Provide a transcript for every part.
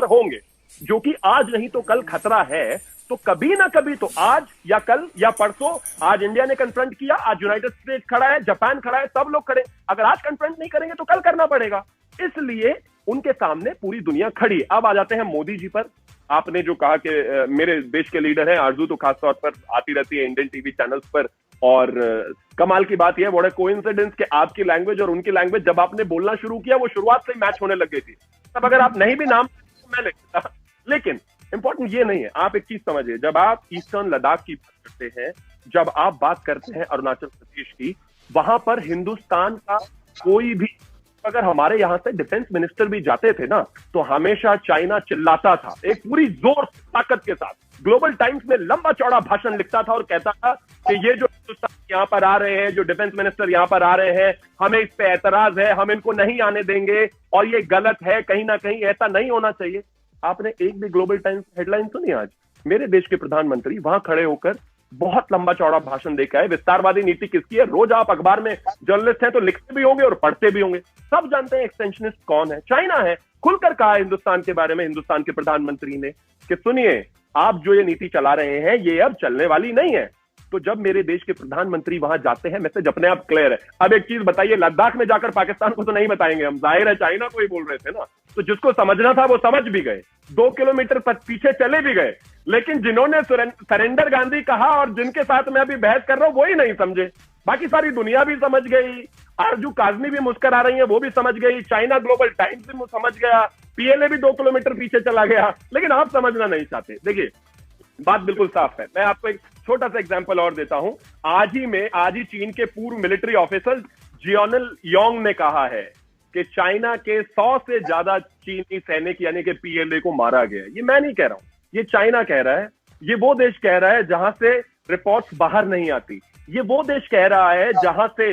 होंगे, जो कि आज नहीं तो कल खतरा है, तो कभी ना कभी तो आज या कल या परसों, आज इंडिया ने कन्फ्रंट किया, आज यूनाइटेड स्टेट्स खड़ा है, जापान खड़ा है, सब लोग खड़े। अगर आज कन्फ्रंट नहीं करेंगे तो कल करना पड़ेगा, इसलिए उनके सामने पूरी दुनिया खड़ी। अब आ जाते हैं मोदी जी पर। आपने जो कहा कि मेरे देश के लीडर हैं, आरजू तो खासतौर पर आती रहती है इंडियन टीवी चैनल्स पर, और कमाल की बात यह बड़ा कोइंसिडेंस कि आपकी लैंग्वेज और उनकी लैंग्वेज जब आपने बोलना शुरू किया वो शुरुआत से मैच होने लग गई थी। तब अगर आप नहीं भी नाम मैं लेता, लेकिन इंपॉर्टेंट ये नहीं है। आप एक चीज समझिए, जब आप ईस्टर्न लद्दाख की बात करते हैं, जब आप बात करते हैं अरुणाचल प्रदेश की, वहां पर हिंदुस्तान का कोई भी, अगर हमारे यहां से डिफेंस मिनिस्टर भी जाते थे ना, तो हमेशा चाइना चिल्लाता था, एक पूरी जोर ताकत के साथ ग्लोबल टाइम्स में लंबा चौड़ा भाषण लिखता था और कहता था कि ये जो हिंदुस्तान यहां पर आ रहे हैं, जो डिफेंस मिनिस्टर यहां पर आ रहे हैं, हमें इस पे एतराज है, हम इनको नहीं आने देंगे और ये गलत है, कहीं ना कहीं ऐसा नहीं होना चाहिए। आपने एक भी ग्लोबल टाइम्स हेडलाइन सुनी आज? मेरे देश के प्रधानमंत्री वहां खड़े होकर बहुत लंबा चौड़ा भाषण देखा है। विस्तारवादी नीति किसकी है? रोज आप अखबार में जर्नलिस्ट हैं तो लिखते भी होंगे और पढ़ते भी होंगे, सब जानते हैं एक्सटेंशनिस्ट कौन है। चाइना है। खुलकर कहा हिंदुस्तान के बारे में हिंदुस्तान के प्रधानमंत्री ने कि सुनिए, आप जो ये नीति चला रहे हैं ये अब चलने वाली नहीं है। तो जब मेरे देश के प्रधानमंत्री वहां जाते हैं, मैसेज अपने आप क्लियर है। अब एक चीज बताइए, लद्दाख में जाकर पाकिस्तान को तो नहीं बताएंगे हम, जाहिर है चाइना को ही बोल रहे थे ना, तो जिसको समझना था वो समझ भी गए, 2 किलोमीटर पीछे चले भी गए। लेकिन जिन्होंने सरेंडर गांधी कहा और जिनके साथ मैं अभी बहस कर रहा हूं, वो ही नहीं समझे। बाकी सारी दुनिया भी समझ गई, आरजू काजमी भी मुस्कुरा रही है, वो भी समझ गई, चाइना ग्लोबल टाइम्स भी समझ गया, पीएलए भी 2 किलोमीटर पीछे चला गया, लेकिन आप समझना नहीं चाहते। देखिए, बात बिल्कुल साफ है। मैं आपको एक छोटा सा एग्जांपल और देता हूं। आज ही चीन के पूर्व मिलिट्री ऑफिसर जियोनल योंग ने कहा है कि चाइना के 100 से ज्यादा चीनी सैनिक यानी कि पीएलए को मारा गया। ये मैं नहीं कह रहा हूं, ये चाइना कह रहा है। ये वो देश कह रहा है जहां से रिपोर्ट्स बाहर नहीं आती। ये वो देश कह रहा है जहां से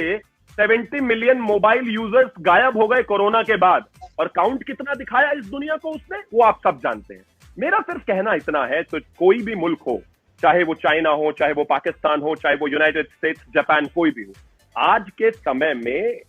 70 मिलियन मोबाइल यूजर्स गायब हो गए कोरोना के बाद, और काउंट कितना दिखाया इस दुनिया को उसने, वो आप सब जानते हैं। मेरा सिर्फ कहना इतना है, तो कोई भी मुल्क हो, चाहे वो चाइना हो, चाहे वो पाकिस्तान हो, चाहे वो यूनाइटेड स्टेट्स, जापान, कोई भी हो, आज के समय में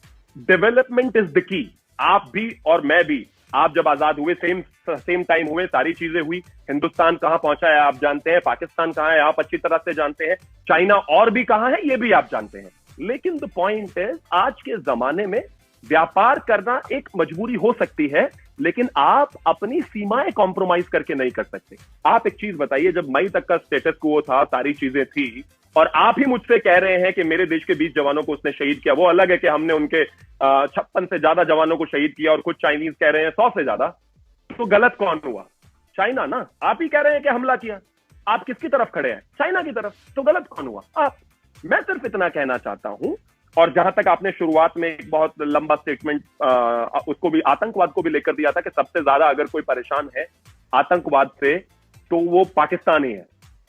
डेवलपमेंट इज द की। आप भी और मैं भी, आप जब आजाद हुए सेम टाइम हुए, सारी चीजें हुई। हिंदुस्तान कहां पहुंचा है आप जानते हैं, पाकिस्तान कहां है आप अच्छी तरह से जानते हैं, चाइना और भी कहां है ये भी आप जानते हैं। लेकिन द पॉइंट है, आज के जमाने में व्यापार करना एक मजबूरी हो सकती है, लेकिन आप अपनी सीमाएं कॉम्प्रोमाइज करके नहीं कर सकते। आप एक चीज बताइए, जब मई तक का स्टेटस क्वो था, सारी चीजें थी, और आप ही मुझसे कह रहे हैं कि मेरे देश के 20 जवानों को उसने शहीद किया। वो अलग है कि हमने उनके 56 से ज्यादा जवानों को शहीद किया और कुछ चाइनीज कह रहे हैं 100 से ज्यादा। तो गलत कौन हुआ? चाइना ना। आप ही कह रहे हैं कि हमला किया, आप किसकी तरफ खड़े हैं? चाइना की तरफ। तो गलत कौन हुआ? आप। मैं सिर्फ इतना कहना चाहता हूं। और जहां तक आपने शुरुआत में एक बहुत लंबा स्टेटमेंट उसको भी, आतंकवाद को भी लेकर दिया था कि सबसे ज्यादा अगर कोई परेशान है आतंकवाद से तो वो पाकिस्तान ही है।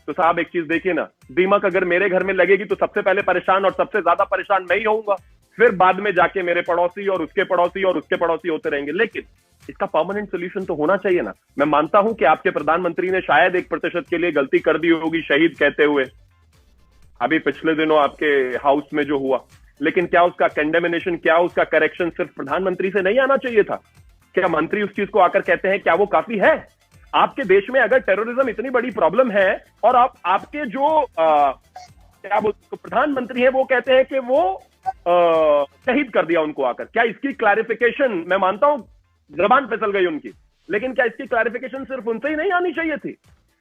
तो साहब एक चीज देखिए ना, दीमक अगर मेरे घर में लगेगी तो सबसे पहले परेशान और सबसे ज्यादा परेशान मैं ही होऊंगा, फिर बाद में जाके मेरे पड़ोसी और उसके पड़ोसी और उसके पड़ोसी होते रहेंगे। लेकिन इसका परमानेंट सोल्यूशन तो होना चाहिए ना। मैं मानता हूं कि आपके प्रधानमंत्री ने शायद 1% के लिए गलती कर दी होगी शहीद कहते हुए, अभी पिछले दिनों आपके हाउस में जो हुआ, लेकिन क्या उसका कंडेमिनेशन, क्या उसका करेक्शन सिर्फ प्रधानमंत्री से नहीं आना चाहिए था? क्या मंत्री उस चीज को आकर कहते हैं, क्या वो काफी है? आपके देश में अगर टेररिज्म इतनी बड़ी प्रॉब्लम है और आपके जो क्या बोलते प्रधानमंत्री है वो कहते हैं कि वो शहीद कर दिया उनको आकर, क्या इसकी क्लैरिफिकेशन, मैं मानता हूं जबान फिसल गई उनकी, लेकिन क्या इसकी क्लैरिफिकेशन सिर्फ उनसे ही नहीं आनी चाहिए थी?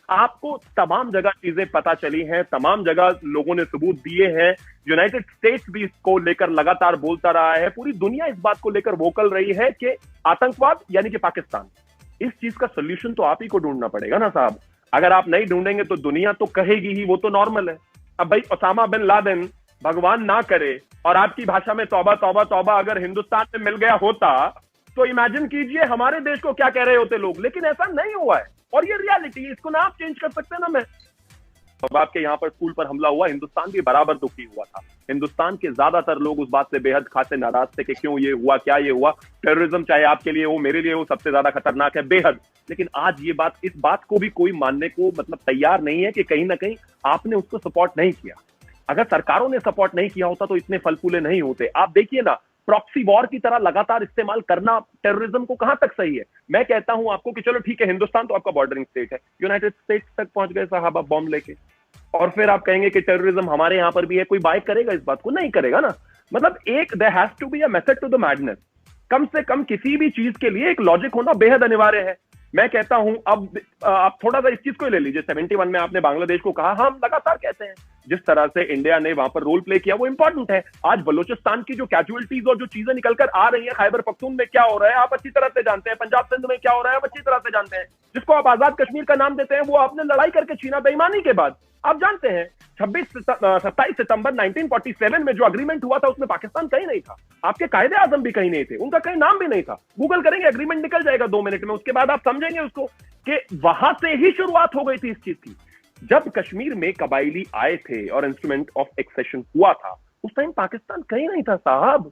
आपको तमाम जगह चीजें पता चली हैं, तमाम जगह लोगों ने सबूत दिए हैं। यूनाइटेड स्टेट्स भी इसको लेकर लगातार बोलता रहा है, पूरी दुनिया इस बात को लेकर वोकल रही है कि आतंकवाद यानी कि पाकिस्तान, इस चीज का सोल्यूशन तो आप ही को ढूंढना पड़ेगा ना साहब। अगर आप नहीं ढूंढेंगे तो दुनिया तो कहेगी ही, वो तो नॉर्मल है। अब भाई ओसामा बिन लादेन, भगवान ना करे और आपकी भाषा में तौबा तौबा तौबा, अगर हिंदुस्तान में मिल गया होता तो इमेजिन कीजिए हमारे देश को क्या कह रहे होते लोग। लेकिन ऐसा नहीं हुआ है और ये रियलिटी है, इसको ना आप चेंज कर सकते ना। मैं अब आपके यहां पर स्कूल पर हमला हुआ, हिंदुस्तान भी बराबर दुखी हुआ था। हिंदुस्तान के ज्यादातर लोग उस बात से बेहद खासे नाराज थे कि क्यों ये हुआ, क्या ये हुआ। टेररिज्म चाहे आपके लिए हो, मेरे लिए हो, सबसे ज्यादा खतरनाक है बेहद। लेकिन आज ये बात, इस बात को भी कोई मानने को मतलब तैयार नहीं है कि कहीं ना कहीं आपने उसको सपोर्ट नहीं किया। अगर सरकारों ने सपोर्ट नहीं किया होता तो इतने फल फूले नहीं होते। आप देखिए ना, प्रॉक्सी वॉर की तरह लगातार इस्तेमाल करना टेररिज्म को कहां तक सही है? मैं कहता हूं आपको कि चलो ठीक है, हिंदुस्तान तो आपका बॉर्डरिंग स्टेट है, यूनाइटेड स्टेट्स तक पहुंच गए साहब आप बॉम्ब लेके, और फिर आप कहेंगे कि टेररिज्म हमारे यहां पर भी है। कोई बाय करेगा इस बात को? नहीं करेगा ना। मतलब एक there has to be a method to the madness. कम से कम किसी भी चीज के लिए एक लॉजिक होना बेहद अनिवार्य है। मैं कहता हूं, अब आप थोड़ा सा इस चीज को ले लीजिए, 71 में आपने बांग्लादेश को कहा, हम लगातार कहते हैं जिस तरह से इंडिया ने वहां पर रोल प्ले किया वो इंपॉर्टेंट है। आज बलूचिस्तान की जो कैजुअलिटीज और जो चीजें निकलकर आ रही है, खैबर पख्तून में क्या हो रहा है आप अच्छी तरह से जानते हैं, पंजाब सिंध में क्या हो रहा है आप अच्छी तरह से जानते हैं। जिसको आप आजाद कश्मीर का नाम देते हैं वो आपने लड़ाई करके छीना बेईमानी के बाद। आप जानते हैं 27 सितंबर 1947 में जो अग्रीमेंट हुआ था उसमें पाकिस्तान कहीं नहीं था, आपके कायदे आजम भी कहीं नहीं थे, उनका कहीं नाम भी नहीं था। गूगल करेंगे, अग्रीमेंट निकल जाएगा 2 मिनट में, उसके बाद आप समझेंगे उसको कि वहां से ही शुरुआत हो गई थी इस चीज की। जब कश्मीर में कबायली आए थे और इंस्ट्रूमेंट ऑफ एक्सेशन हुआ था, उस टाइम पाकिस्तान कहीं नहीं था साहब।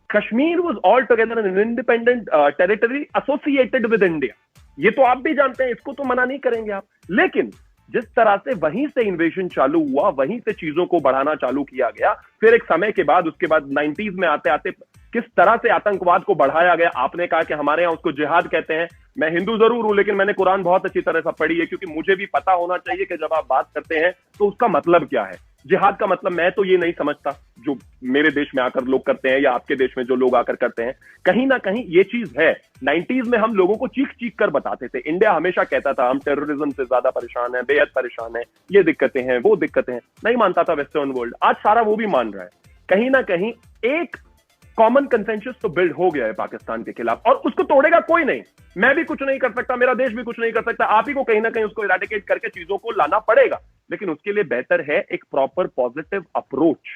Kashmir was all together an independent territory associated with India. ये तो आप भी जानते हैं, इसको तो मना नहीं करेंगे आप। लेकिन जिस तरह से वहीं से इन्वेजन चालू हुआ, वहीं से चीजों को बढ़ाना चालू किया गया, फिर एक समय के बाद उसके बाद 90s में आते आते किस तरह से आतंकवाद को बढ़ाया गया। आपने कहा कि हमारे यहां उसको जिहाद कहते हैं। मैं हिंदू जरूर हूं, लेकिन मैंने कुरान बहुत अच्छी तरह से पढ़ी है, क्योंकि मुझे भी पता होना चाहिए कि जब आप बात करते हैं तो उसका मतलब क्या है। जिहाद का मतलब मैं तो ये नहीं समझता जो मेरे देश में आकर लोग करते हैं या आपके देश में जो लोग आकर करते हैं। कहीं ना कहीं ये चीज है। 90s में हम लोगों को चीख चीख कर बताते थे, इंडिया हमेशा कहता था हम टेररिज्म से ज्यादा परेशान है, बेहद परेशान है, ये दिक्कतें हैं वो दिक्कतें हैं। नहीं मानता था वेस्टर्न वर्ल्ड, आज सारा वो भी मान रहा है। कहीं ना कहीं एक कॉमन कंसेंसस तो बिल्ड हो गया है पाकिस्तान के खिलाफ, और उसको तोड़ेगा कोई नहीं। मैं भी कुछ नहीं कर सकता, मेरा देश भी कुछ नहीं कर सकता, आप ही को कहीं ना कहीं उसको इरेडिकेट करके चीजों को लाना पड़ेगा। लेकिन उसके लिए बेहतर है एक प्रॉपर पॉजिटिव अप्रोच।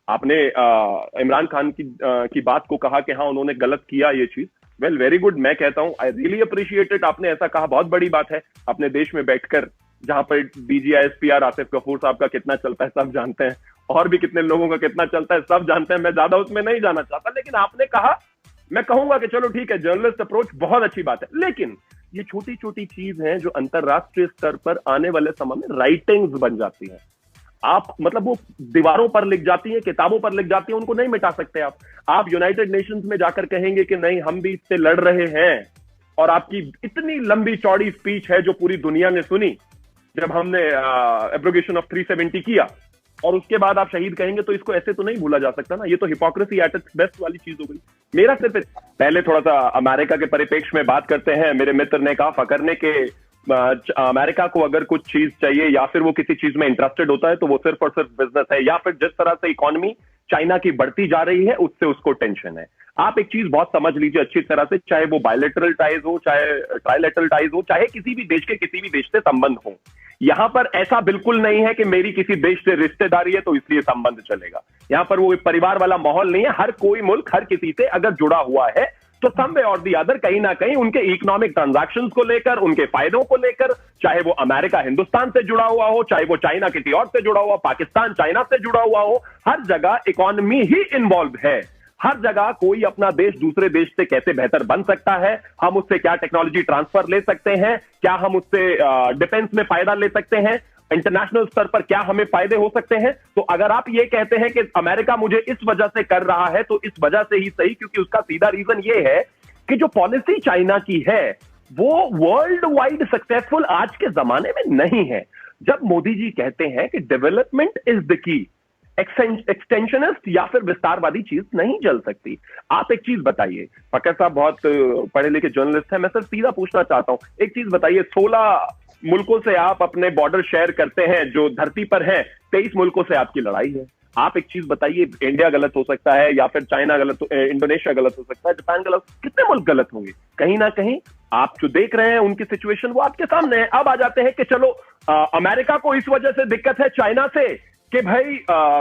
आपने इमरान खान की बात को कहा कि हाँ उन्होंने गलत किया ये चीज, वेल वेरी गुड। मैं कहता हूं आई रियली अप्रिशिएट इट। आपने ऐसा कहा, बहुत बड़ी बात है। अपने देश में बैठकर, जहां पर DGISPR आसिफ गफूर साहब का कितना चलता है सब जानते हैं, और भी कितने लोगों का कितना चलता है सब जानते हैं, मैं ज्यादा उसमें नहीं जाना चाहता। लेकिन आपने कहा, मैं कहूंगा कि चलो ठीक है, जर्नलिस्ट अप्रोच बहुत अच्छी बात है। लेकिन ये छोटी छोटी चीज हैं जो अंतरराष्ट्रीय स्तर पर आने वाले समय में राइटिंग्स बन जाती हैं। आप मतलब वो दीवारों पर लिख जाती है, किताबों पर लिख जाती है, उनको नहीं मिटा सकते आप यूनाइटेड नेशंस में जाकर कहेंगे कि नहीं हम भी इससे लड़ रहे हैं, और आपकी इतनी लंबी चौड़ी स्पीच है जो पूरी दुनिया ने सुनी जब हमने एब्रोगेशन ऑफ 370 किया, और उसके बाद आप शहीद कहेंगे, तो इसको ऐसे तो नहीं भूला जा सकता ना। ये तो हिपोक्रेसी एट इट्स बेस्ट वाली चीज हो गई। मेरा सिर्फ पहले थोड़ा सा अमेरिका के परिप्रेक्ष्य में बात करते हैं। मेरे मित्र ने कहा फकर ने कि अमेरिका को अगर कुछ चीज चाहिए या फिर वो किसी चीज में इंटरेस्टेड होता है तो वो सिर्फ और सिर्फ बिजनेस है, या फिर जिस तरह से इकोनॉमी चाइना की बढ़ती जा रही है उससे उसको टेंशन है। आप एक चीज बहुत समझ लीजिए अच्छी तरह से, चाहे वो बायलैटरल टाइज हो, चाहे ट्राइलैटरल टाइज हो, चाहे किसी भी देश के किसी भी देश से संबंध हो, यहां पर ऐसा बिल्कुल नहीं है कि मेरी किसी देश से रिश्तेदारी है तो इसलिए संबंध चलेगा। यहां पर वो परिवार वाला माहौल नहीं है। हर कोई मुल्क हर किसी से अगर जुड़ा हुआ है तो सम वे और दी अदर कहीं ना कहीं उनके इकोनॉमिक ट्रांजैक्शंस को लेकर, उनके फायदों को लेकर, चाहे वो अमेरिका हिंदुस्तान से जुड़ा हुआ हो, चाहे वो चाइना किसी और से जुड़ा हुआ, पाकिस्तान चाइना से जुड़ा हुआ हो, हर जगह इकोनॉमी ही इन्वॉल्व है। हर जगह कोई अपना देश दूसरे देश से कैसे बेहतर बन सकता है, हम उससे क्या टेक्नोलॉजी ट्रांसफर ले सकते हैं, क्या हम उससे डिफेंस में फायदा ले सकते हैं, इंटरनेशनल स्तर पर क्या हमें फायदे हो सकते हैं। तो अगर आप ये कहते हैं कि अमेरिका मुझे इस वजह से कर रहा है तो इस वजह से ही सही, क्योंकि उसका सीधा रीजन ये है कि जो पॉलिसी चाइना की है वो वर्ल्ड वाइड सक्सेसफुल आज के जमाने में नहीं है। जब मोदी जी कहते हैं कि डेवलपमेंट इज द की, एक्सटेंशनिस्ट या फिर विस्तारवादी चीज नहीं चल सकती। आप एक चीज बताइए, फकर साहब बहुत पढ़े लिखे जर्नलिस्ट हैं, मैं सिर्फ सीधा पूछना चाहता हूं, एक चीज बताइए, 16 मुल्कों से आप अपने बॉर्डर शेयर करते हैं जो धरती पर हैं, 23 मुल्कों से आपकी लड़ाई है। आप एक चीज बताइए, इंडिया गलत हो सकता है या फिर चाइना गलत, इंडोनेशिया गलत हो सकता है, जापान गलत, कितने मुल्क गलत होंगे? कहीं ना कहीं आप जो देख रहे हैं उनकी सिचुएशन वो आपके सामने है। अब आ जाते हैं कि चलो अमेरिका को इस वजह से दिक्कत है चाइना से कि भाई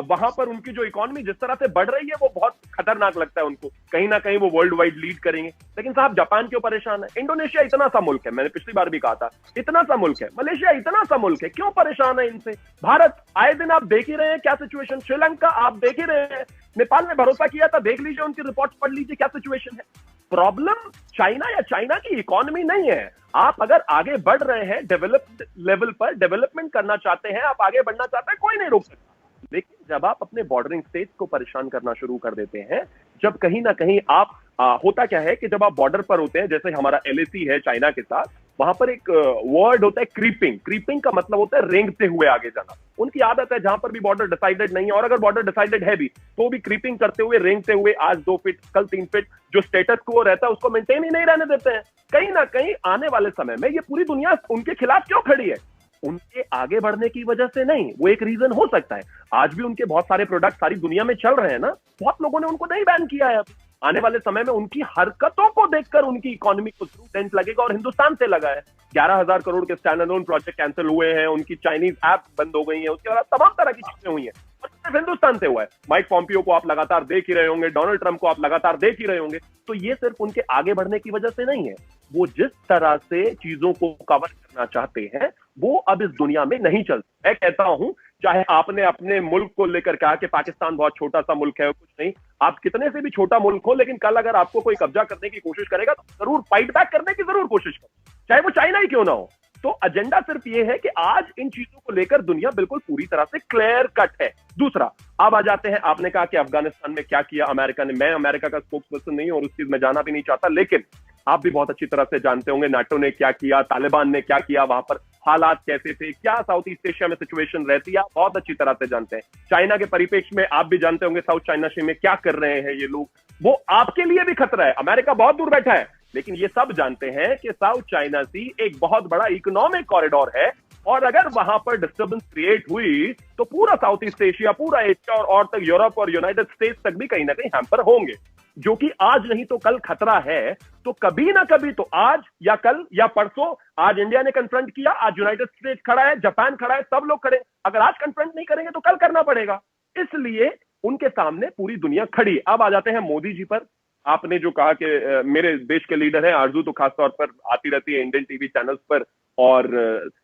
वहां पर उनकी जो इकोनॉमी जिस तरह से बढ़ रही है वो बहुत खतरनाक लगता है उनको, कहीं ना कहीं वो वर्ल्ड वाइड लीड करेंगे। लेकिन साहब जापान क्यों परेशान है? इंडोनेशिया इतना सा मुल्क है, मैंने पिछली बार भी कहा था, इतना सा मुल्क है। मलेशिया इतना सा मुल्क है, क्यों परेशान है इनसे? भारत आए दिन आप देख ही रहे हैं क्या सिचुएशन, श्रीलंका आप देख ही रहे हैं, नेपाल ने भरोसा किया था, देख लीजिए उनकी रिपोर्ट पढ़ लीजिए क्या सिचुएशन है। प्रॉब्लम चाइना या चाइना की इकोनॉमी नहीं है। आप अगर आगे बढ़ रहे हैं डेवलप्ड लेवल पर, डेवलपमेंट करना चाहते हैं, आप आगे बढ़ना चाहते हैं, कोई नहीं रोक सकता। लेकिन जब आप अपने बॉर्डरिंग स्टेट्स को परेशान करना शुरू कर देते हैं जब कहीं ना कहीं आप होता क्या है कि जब आप बॉर्डर पर होते हैं, जैसे हमारा एलएसी है चाइना के साथ, वहां पर एक वर्ड होता है क्रीपिंग। क्रीपिंग का मतलब होता है रेंगते हुए आगे जाना। उनकी आदत है जहां पर भी बॉर्डर डिसाइडेड नहीं है, और अगर बॉर्डर डिसाइडेड है भी तो भी क्रीपिंग करते हुए, रेंगते हुए, आज 2 फीट कल 3 फीट, जो स्टेटस को रहता है उसको मेंटेन ही नहीं रहने देते हैं। कहीं ना कहीं आने वाले समय में ये पूरी दुनिया उनके खिलाफ क्यों खड़ी है? उनके आगे बढ़ने की वजह से नहीं, वो एक रीजन हो सकता है। आज भी उनके बहुत सारे प्रोडक्ट सारी दुनिया में चल रहे हैं ना, बहुत लोगों ने उनको नहीं बैन किया है। आने वाले समय में उनकी हरकतों को देखकर उनकी इकोनॉमी को टेंट लगेगा, और हिंदुस्तान से लगा है। 11,000 करोड़ के स्टैंड अलोन प्रोजेक्ट कैंसिल हुए हैं, उनकी चाइनीज ऐप बंद हो गई है, उसके बाद तमाम तरह की चीजें हुई हैं, और सिर्फ हिंदुस्तान से हुआ है। माइक पॉम्पियो को आप लगातार देख ही रहे होंगे, डोनाल्ड ट्रंप को आप लगातार देख ही रहे होंगे। तो ये सिर्फ उनके आगे बढ़ने की वजह से नहीं है, वो जिस तरह से चीजों को कवर करना चाहते हैं वो अब इस दुनिया में नहीं चलता। मैं कहता हूं, चाहे आपने अपने मुल्क को लेकर कहा कि पाकिस्तान बहुत छोटा सा मुल्क है, कुछ नहीं, आप कितने से भी छोटा मुल्क हो, लेकिन कल अगर आपको कोई कब्जा करने की कोशिश करेगा तो जरूर फाइट बैक करने की जरूर कोशिश करो, चाहे वो चाइना ही क्यों ना हो। तो एजेंडा सिर्फ ये है कि आज इन चीजों को लेकर दुनिया बिल्कुल पूरी तरह से क्लियर कट है। दूसरा, अब आ जाते हैं, आपने कहा कि अफगानिस्तान में क्या किया अमेरिका ने। मैं अमेरिका का स्पोक्स पर्सन नहीं हूं और उस चीज में जाना भी नहीं चाहता, लेकिन आप भी बहुत अच्छी तरह से जानते होंगे नाटो ने क्या किया, तालिबान ने क्या किया, वहां पर हालात कैसे थे, क्या साउथ ईस्ट एशिया में सिचुएशन रहती है, आप बहुत अच्छी तरह से जानते हैं। चाइना के परिप्रेक्ष्य में आप भी जानते होंगे साउथ चाइना सी में क्या कर रहे हैं ये लोग। वो आपके लिए भी खतरा है। अमेरिका बहुत दूर बैठा है, लेकिन ये सब जानते हैं कि साउथ चाइना सी एक बहुत बड़ा इकोनॉमिक कॉरिडोर है, और अगर वहां पर डिस्टर्बेंस क्रिएट हुई तो पूरा साउथ ईस्ट एशिया, पूरा एशिया और तक यूरोप और यूनाइटेड स्टेट्स तक भी कहीं ना कहीं हैम्पर होंगे, जो कि आज नहीं तो कल खतरा है। तो कभी ना कभी तो आज या कल या परसों, आज इंडिया ने कन्फ्रंट किया, आज यूनाइटेड स्टेट्स खड़ा है, जापान खड़ा है, सब लोग खड़े। अगर आज कन्फ्रंट नहीं करेंगे तो कल करना पड़ेगा, इसलिए उनके सामने पूरी दुनिया खड़ी है। अब आ जाते हैं मोदी जी पर। आपने जो कहा कि मेरे देश के लीडर हैं, आरजू तो खासतौर पर आती रहती है इंडियन टीवी चैनल्स पर, और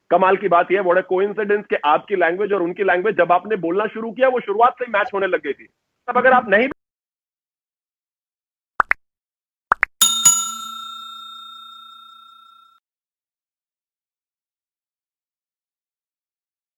कमाल की बात यह है, बड़ा कोइंसिडेंस कि आपकी लैंग्वेज और उनकी लैंग्वेज जब आपने बोलना शुरू किया वो शुरुआत से ही मैच होने लग गई थी। तब अगर आप नहीं